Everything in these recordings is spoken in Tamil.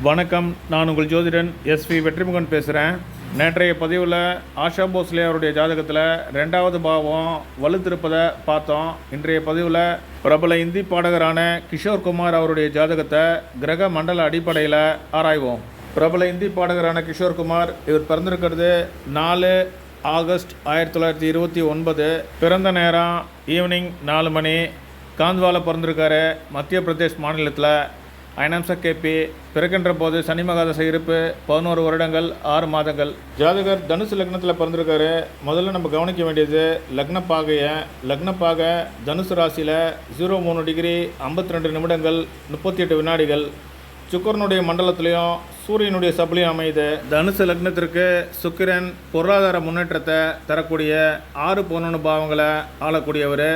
வணக்கம். நான் உங்கள் ஜோதிடன் எஸ்வி வெற்றிமுகன் பேசுகிறேன். நேற்றைய பதிவில் ஆஷா போஸ்லே அவருடைய ஜாதகத்தில் 2வது பாவம் வலுத்திருப்பதை பார்த்தோம். இன்றைய பதிவில் பிரபல இந்தி பாடகரான கிஷோர் குமார் அவருடைய ஜாதகத்தை கிரக மண்டல அடிப்படையில் ஆராய்வோம். பிரபல இந்தி பாடகரான கிஷோர் குமார் இவர் பிறந்திருக்கிறது 4 ஆகஸ்ட் 1929. பிறந்த நேரம் ஈவினிங் 4 மணி. காந்த்வாவில் பிறந்திருக்காரு, மத்திய பிரதேஷ் மாநிலத்தில். அயனாம்ச கேபி. பிறக்கின்ற போது சனி மகாதசை இருப்பு 11 வருடங்கள் 6 மாதங்கள். ஜாதகர் தனுசு லக்னத்தில் பிறந்திருக்காரு. முதல்ல நம்ம கவனிக்க வேண்டியது லக்னப்பாக தனுசு ராசியில் 03 டிகிரி 52 நிமிடங்கள் 38 வினாடிகள். சுக்கிரனுடைய மண்டலத்திலையும் சூரியனுடைய சபலையும் அமையுது. தனுசு லக்னத்திற்கு சுக்கிரன் பொருளாதார முன்னேற்றத்தை தரக்கூடிய 6-11 பாவங்களை ஆளக்கூடியவர்.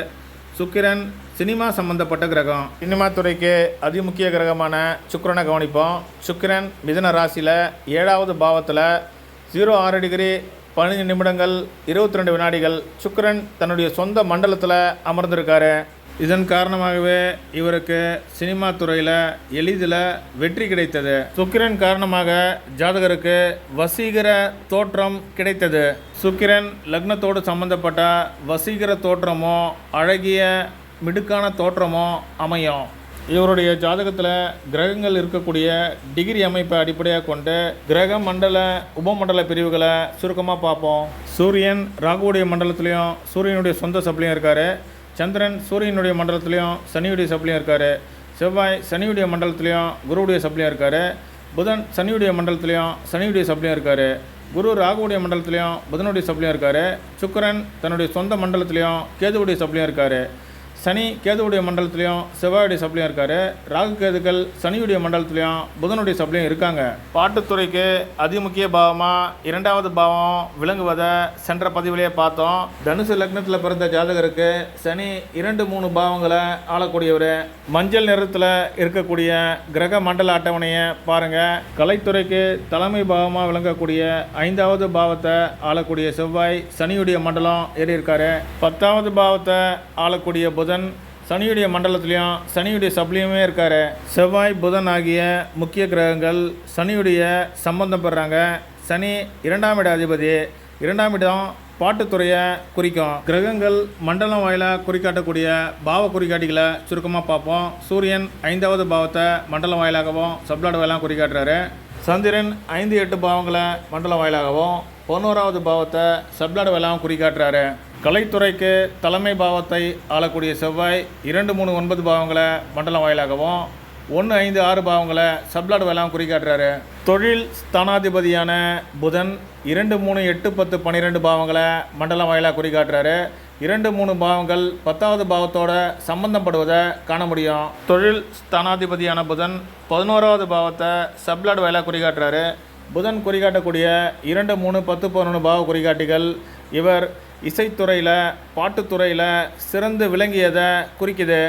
சுக்கிரன் சினிமா சம்பந்தப்பட்ட கிரகம். சினிமா துறைக்கு அதிமுக்கிய கிரகமான சுக்கிரனை கவனிப்போம். சுக்கிரன் மிதுன ராசியில் 7வது பாவத்தில் 06 டிகிரி 15 நிமிடங்கள் 22 வினாடிகள். சுக்கிரன் தன்னுடைய சொந்த மண்டலத்தில் அமர்ந்திருக்காரு. இதன் காரணமாகவே இவருக்கு சினிமா துறையில் எளிதில் வெற்றி கிடைத்தது. சுக்கிரன் காரணமாக ஜாதகருக்கு வசீகர தோற்றம் கிடைத்தது. சுக்கிரன் லக்னத்தோடு சம்பந்தப்பட்ட வசீகர தோற்றமோ அழகிய மிடுக்கான தோற்றமோ அமையும். இவருடைய ஜாதகத்தில் கிரகங்கள் இருக்கக்கூடிய டிகிரி அமைப்பை அடிப்படையாக கொண்டு கிரக மண்டல உபமண்டல பிரிவுகளை சுருக்கமாக பார்ப்போம். சூரியன் ராகுவுடைய மண்டலத்திலையும் சூரியனுடைய சொந்த சப்ளையும் இருக்கார். சந்திரன் சூரியனுடைய மண்டலத்திலையும் சனியுடைய சப்ளையும் இருக்கார். செவ்வாய் சனியுடைய மண்டலத்திலையும் குருவுடைய சப்ளையும் இருக்கார். புதன் சனியுடைய மண்டலத்திலையும் சனியுடைய சப்ளையும் இருக்கார். குரு ராகுவுடைய மண்டலத்திலையும் புதனுடைய சப்ளையும் இருக்கார். சுக்கிரன் தன்னுடைய சொந்த மண்டலத்திலையும் கேதுவுடைய சப்ளையும் இருக்கார். சனி கேதுவுடைய மண்டலத்திலையும் செவ்வாயுடைய சப்ளையும் இருக்கார். ராகு கேதுக்கள் சனியுடைய மண்டலத்திலையும் புதனுடைய சப்ளையும் இருக்காங்க. பாட்டுத்துறைக்கு அதிமுக்கிய பாவமாக 2வது பாவம் விளங்குவதை சென்ற பதிவிலேயே பார்த்தோம். தனுசு லக்னத்தில் பிறந்த ஜாதகருக்கு சனி 2-3 பாவங்களை ஆளக்கூடியவர். மஞ்சள் நிறத்தில் இருக்கக்கூடிய கிரக மண்டல அட்டவணையை பாருங்கள். கலைத்துறைக்கு தலைமை பாவமாக விளங்கக்கூடிய 5வது பாவத்தை ஆளக்கூடிய செவ்வாய் சனியுடைய மண்டலம் ஏறி இருக்காரு. 10வது பாவத்தை ஆளக்கூடிய புதன் சனியுடைய மண்டலத்திலையும் சனியுடைய சப்ளையுமே இருக்காரு. செவ்வாய் புதன் ஆகிய முக்கிய கிரகங்கள் சனியுடைய சம்பந்தம் பெறாங்க. சனி 2ஆம் இட அதிபதி. 2ஆம் இடம் பாட்டுத்துறையை குறிக்கும். கிரகங்கள் மண்டலம் வாயிலாக குறிக்காட்டக்கூடிய பாவ குறிக்காட்டிகளை சுருக்கமாக பார்ப்போம். சூரியன் 5வது பாவத்தை மண்டலம் வாயிலாகவும் சப்ளாடு வாயிலாக குறிக்காட்டுறாரு. சந்திரன் 5-8 பாவங்களை மண்டலம் வாயிலாகவும் 11வது பாவத்தை சப்ளாடு வாயிலாகவும் குறிக்காட்டுறாரு. கலைத்துறைக்கு தலைமை பாவத்தை ஆளக்கூடிய செவ்வாய் 2-3-9 பாவங்களை மண்டலம் வாயிலாகவும் 1-5-6 பாவங்களை சப்ளாடு வாயிலாகவும் குறிக்காட்டுறாரு. தொழில் ஸ்தானாதிபதியான புதன் 2-3-8-10-12 பாவங்களை மண்டலம் வாயிலாக குறிக்காட்டுறாரு. 2-3 பாவங்கள் 10வது பாவத்தோட சம்பந்தப்படுவதை காண முடியும். தொழில் ஸ்தானாதிபதியான புதன் 11வது பாவத்தை சப்ளாடு வாயிலாக குறிக்காட்டுறாரு. புதன் குறிக்காட்டக்கூடிய 2-3-10-11 பாவ குறிகாட்டிகள் இவர் இசைத்துறையில் பாட்டுத்துறையில் சிறந்து விளங்கியதை குறிக்குது.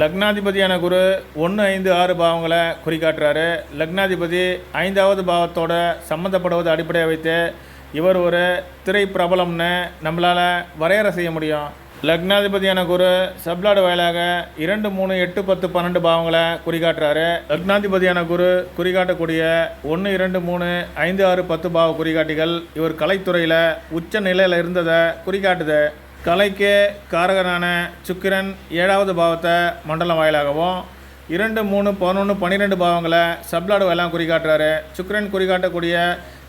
லக்னாதிபதியான குரு 1-5-6 பாவங்களை குறிக்காட்டுறாரு. லக்னாதிபதி 5வது பாவத்தோட சம்மந்தப்படுவதை அடிப்படையாக வைத்து இவர் ஒரு திரை பிரபலம்னு நம்மளால் வரையறை செய்ய முடியும். லக்னாதிபதியான குரு சப்ளாடு வாயிலாக 2-3-8-10-12 பாவங்களை குறிக்காட்டுறாரு. லக்னாதிபதியான குரு குறிக்காட்டக்கூடிய 1-2-3-5-6-10 பாவ குறிகாட்டிகள் இவர் கலைத்துறையில் உச்ச நிலையில் இருந்ததை குறிக்காட்டுது. கலைக்கு காரகனான சுக்கிரன் 7வது பாவத்தை மண்டலம் வாயிலாகவும் 2-3-11-12 பாவங்களை சப்ளாடு வாயிலாக குறிக்காட்டுறாரு. சுக்கிரன் குறிக்காட்டக்கூடிய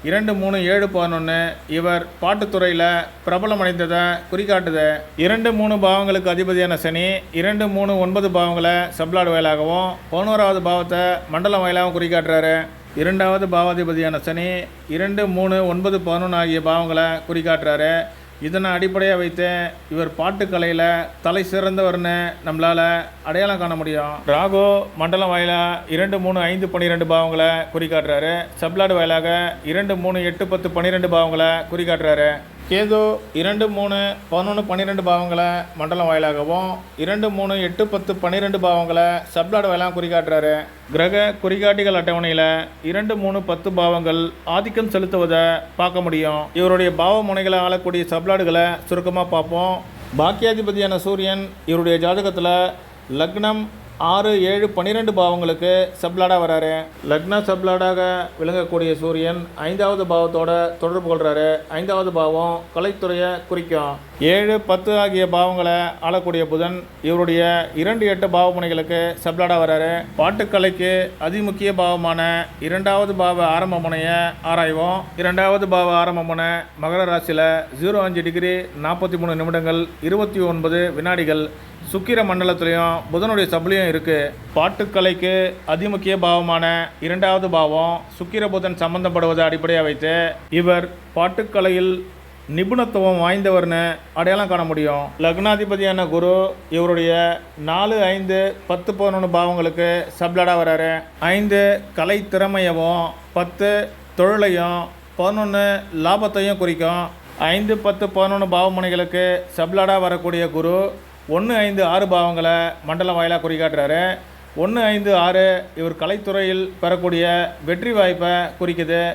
2-3-7-11 இவர் பாட்டுத்துறையில் பிரபலமடைந்ததை குறிக்காட்டுது. 2-3 பாவங்களுக்கு அதிபதியான சனி 2-3-9 பாவங்களை சப்ளாடு வாயிலாகவும் 11வது பாவத்தை மண்டலம் வாயிலாகவும் குறிக்காட்டுறாரு. 2வது பாவாதிபதியான சனி 2-3-9-11 ஆகிய பாவங்களை குறிக்காட்டுறாரு. இதனை அடிப்படையாக வைத்து இவர் பாட்டுக்கலையில் தலை சிறந்தவர்னு நம்மளால் அடையாளம் காண முடியும். ராகு மண்டலம் வாயிலாக 2-3-5-12 பாவங்களை குறிக்காட்டுறாரு. சப்ளாடு வாயிலாக 2-3-8-10-12 பாவங்களை குறிக்காட்டுறாரு. கேது 2-3-11-12 பாவங்களை மண்டலம் வாயிலாகவும் 2-3-8-10-12 பாவங்களை சப்ளாடு வாயிலாக குறிக்காட்டுறாரு. கிரக குறிகாட்டிகள் அட்டவணையில் 2-3-10 பாவங்கள் ஆதிக்கம் செலுத்துவதை பார்க்க முடியும். இவருடைய பாவ முனைகளை ஆளக்கூடிய சப்ளாடுகளை சுருக்கமாக பார்ப்போம். பாக்கியாதிபதியான சூரியன் இவருடைய ஜாதகத்தில் லக்னம் 6, 7, 12 பாவங்களுக்கு சப்லாடாக வராரு. லக்ன சப்லாடாக விளங்கக்கூடிய சூரியன் 5வது பாவத்தோட தொடர்பு கொள்கிறாரு. 5வது பாவம் கலைத்துறையை குறிக்கும். 7, 10 ஆகிய பாவங்களை ஆளக்கூடிய புதன் இவருடைய 2, 8 பாவமுனைகளுக்கு சப்லாடாக வராரு. பாட்டுக்கலைக்கு அதிமுக்கிய பாவமான 2வது பாவ ஆரம்ப முனையை ஆராய்வோம். 2வது பாவ ஆரம்ப முனை மகர ராசியில் 05 டிகிரி 43 நிமிடங்கள் 29 வினாடிகள் சுக்கிர மண்டலத்திலையும் புதனுடைய சபலையும் இருக்குது. பாட்டுக்கலைக்கு அதிமுக்கிய பாவமான 2வது பாவம் சுக்கிர புதன் சம்பந்தப்படுவதை அடிப்படையாக வைத்து இவர் பாட்டுக்கலையில் நிபுணத்துவம் வாய்ந்தவர்னு அடையாளம் காண முடியும். லக்னாதிபதியான குரு இவருடைய 4, 5, 10, 11 பாவங்களுக்கு சப்லாடாக வராரு. 5 கலை திறமையவும், 10 தொழிலையும், 11 லாபத்தையும் குறிக்கும். 5, 10, 11 பாவமுனைகளுக்கு சப்லாடாக வரக்கூடிய குரு 1, 5, 6 பாவங்களை மண்டலம் வாயிலாக குறிக்காட்டுறாரு. 1, 5, 6 இவர் கலைத்துறையில் பெறக்கூடிய வெற்றி வாய்ப்பை குறிக்குது.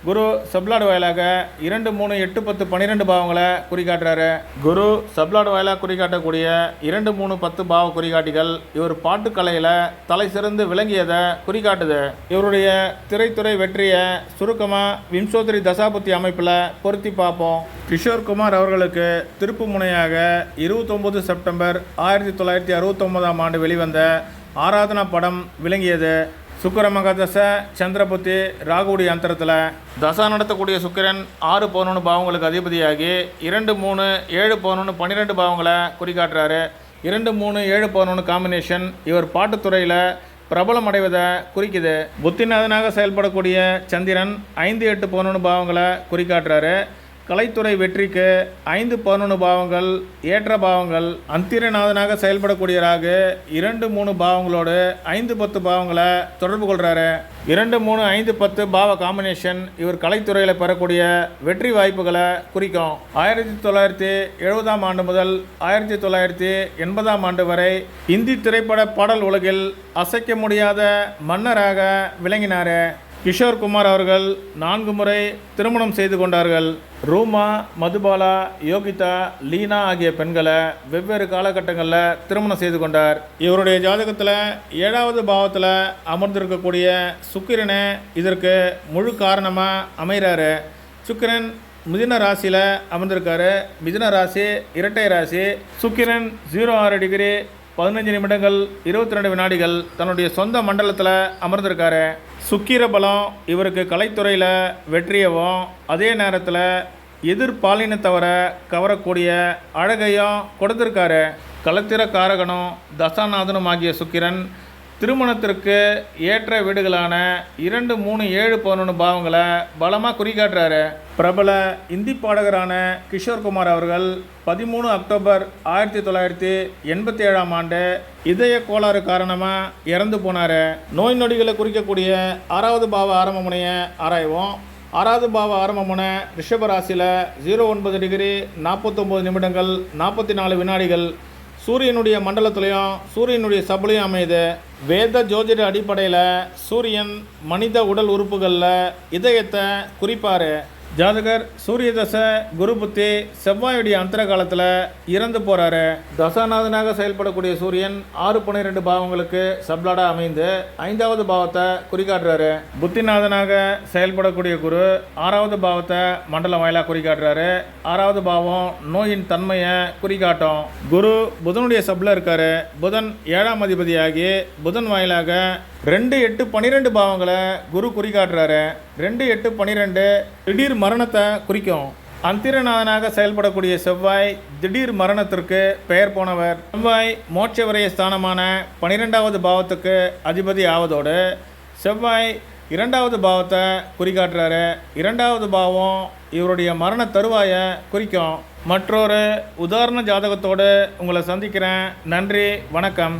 குரு சப்லாடு வாயிலாக 2, 3, 8, 10, 12 பாவங்களை குறிக்காட்டுறாரு. குரு சப்லாடு வாயிலாக குறிக்காட்டக்கூடிய 2, 3, 10 பாவ குறிகாட்டிகள் இவர் பாட்டுக்கலையில் தலை சிறந்து விளங்கியதை குறிக்காட்டுது. இவருடைய திரைத்துறை வெற்றியை சுருக்கமாக விம்சோதரி தசாபுத்தி அமைப்பில் பொருத்தி பார்ப்போம். கிஷோர் குமார் அவர்களுக்கு திருப்பு முனையாக 29 செப்டம்பர் 1969ஆம் ஆண்டு வெளிவந்த ஆராதனா படம் விளங்கியது. சுக்கிர மகாதச சந்திரபுத்தி ராகுடைய அந்தரத்தில் தசா நடத்தக்கூடிய சுக்கிரன் 6, 11 பாவங்களுக்கு அதிபதியாகி 2, 3, 7, 11, 12 பாவங்களை குறிக்காட்டுறாரு. 2, 3, 7, 11 காம்பினேஷன் இவர் பாட்டுத்துறையில் பிரபலம் அடைவதை குறிக்குது. புத்திநாதனாக செயல்படக்கூடிய சந்திரன் 5, 8, 11 பாவங்களை குறிக்காட்டுறாரு. கலைத்துறை வெற்றிக்கு 5, 11 பாவங்கள் ஏற்ற பாவங்கள். அந்திரநாதனாக செயல்படக்கூடிய ராகு 2, 3 பாவங்களோடு 5, 10 பாவங்களை தொடர்பு கொள்கிறாரு. 2, 3, 5, 10 பாவ காம்பினேஷன் இவர் கலைத்துறையில் பெறக்கூடிய வெற்றி வாய்ப்புகளை குறிக்கும். 1970ஆம் ஆண்டு முதல் 1980ஆம் ஆண்டு வரை இந்தி திரைப்பட பாடல் உலகில் அசைக்க முடியாத மன்னராக விளங்கினார். கிஷோர் குமார் அவர்கள் 4 முறை திருமணம் செய்து கொண்டார்கள். ரூமா, மதுபாலா, யோகிதா, லீனா ஆகிய பெண்களை வெவ்வேறு காலகட்டங்களில் திருமணம் செய்து கொண்டார். இவருடைய ஜாதகத்தில் 7வது பாவத்தில் அமர்ந்திருக்கக்கூடிய சுக்கிரனே இதற்கு முழு காரணமாக அமைகிறாரு. சுக்கிரன் மிதுன ராசியில் அமர்ந்திருக்காரு. மிதுன ராசி இரட்டை ராசி. சுக்கிரன் 06 டிகிரி 15 நிமிடங்கள் 22 வினாடிகள் தன்னுடைய சொந்த மண்டலத்தில் அமர்ந்திருக்காரு. சுக்கிர பலம் இவருக்கு கலைத்துறையில் வெற்றியவும், அதே நேரத்தில் எதிர்பாலினத்தவரை கவரக்கூடிய அழகையும் கொடுத்திருக்காரு. கலத்திர காரகனும் தசாநாதனும் ஆகிய சுக்கிரன் திருமணத்திற்கு ஏற்ற வீடுகளான 2, 3, 7, 11 பாவங்களை பலமாக குறிக்காட்டுறாரு. பிரபல இந்தி பாடகரான கிஷோர் குமார் அவர்கள் 13 அக்டோபர் 1987ஆம் ஆண்டு இதய கோளாறு காரணமாக இறந்து போனார். நோய் நொடிகளை குறிக்கக்கூடிய 6வது பாவ ஆரம்ப முனையை ஆராய்வோம். 6வது பாவ ஆரம்ப முனை ரிஷபராசியில் 09 டிகிரி 49 நிமிடங்கள் 44 வினாடிகள் சூரியனுடைய மண்டலத்திலையும் சூரியனுடைய சபலையும் அமையுது. வேத ஜோதிட அடிப்படையில் சூரியன் மனித உடல் உறுப்புகளில் இதயத்தை குறிப்பார். ஜாதகர் சூரிய தசை குரு புத்தி செவ்வாயுடைய அந்தர காலத்தில் இறந்து போகிறாரு. தசாநாதனாக செயல்படக்கூடிய சூரியன் 6, 12 பாவங்களுக்கு சப்லாடாக அமைந்து 5வது பாவத்தை குறிக்காட்டுறாரு. புத்திநாதனாக செயல்படக்கூடிய குரு 6வது பாவத்தை மண்டலம் வாயிலாக குறிக்காட்டுறாரு. 6வது பாவம் நோயின் தன்மையை குறிக்காட்டும். குரு புதனுடைய சப்ல இருக்காரு. புதன் 7ஆம் அதிபதியாகி புதன் வாயிலாக 2, 8, 12 பாவங்களை குரு குறிக்காட்டுறாரு. 2, 8, 12 திடீர் மரணத்தை குறிக்கும். அந்திரநாதனாக செயல்படக்கூடிய செவ்வாய் திடீர் மரணத்திற்கு பெயர் போனவர். செவ்வாய் மோட்சவரைய ஸ்தானமான 12வது பாவத்துக்கு அதிபதி ஆவதோடு செவ்வாய் 2வது பாவத்தை குறிக்காட்டுறாரு. 2வது பாவம் இவருடைய மரண தருவாயை குறிக்கும். மற்றொரு உதாரண ஜாதகத்தோடு உங்களை சந்திக்கிறேன். நன்றி, வணக்கம்.